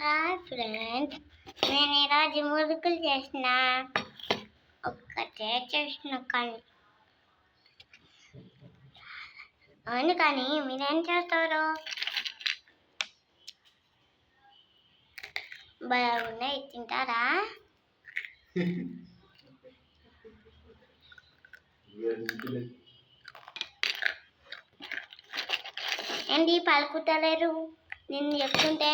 Hi friends, నేను ఈరోజు మురుకులు చేసిన ఒక్కటే చేసిన కానీ మీరేం చేస్తారు? బాగున్నాయి, తింటారా? ఏంటి పలుకుతలేరు నిన్ను చెప్తుంటే?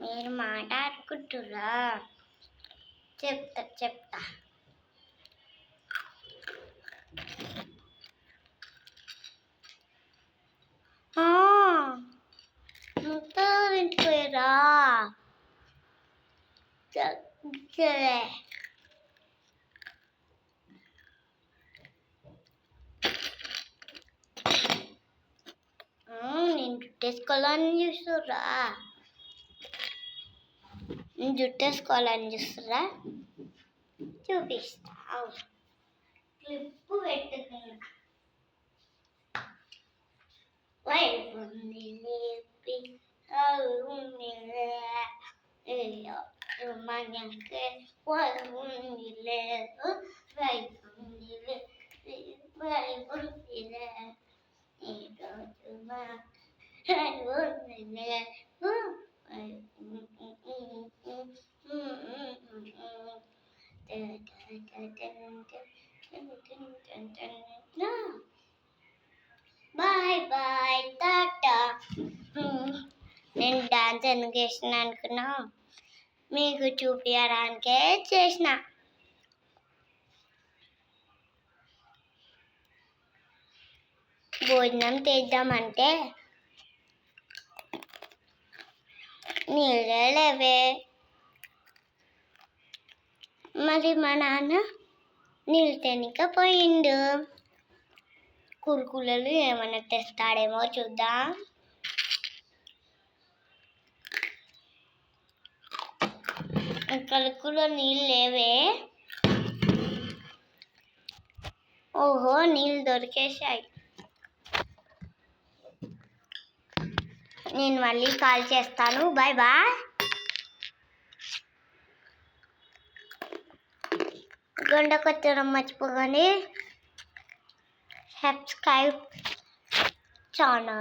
మీరు మాట్లాడుకుంటురా? చెప్తా ముక్కలు ఇంటిపోయారా? సరే, నేను జుట్టేసుకోవాలని చూస్తురా? నేను జుట్టేసుకోవాలని చూస్తురా? చూపిస్తా. క్లిప్పు పెట్టుకున్నా. వైపుంది లేపి మనకే వైపుంది లేదు, వైపుంది వైపుంది ఈరోజు వైపుంది లేదు. Bye bye, tata. నేను డాన్స్ ఎందుకు చేసిన అనుకున్నా? మీకు చూపించడానికే చేసిన. భోజనం చేద్దామంటే నీళ్ళే లేవే. మరి మా నాన్న నీళ్ళు తెనికపోయిండు. కురుకులలు ఏమన్నా తెస్తాడేమో చూద్దాం. కలుకులో నీళ్ళు లేవే. ఓహో, నీళ్ళు దొరికేశాయి. నేను మళ్ళీ కాల్ చేస్తాను. Bye bye. గంట కొట్టడం మర్చిపోకండి. Subscribe channel.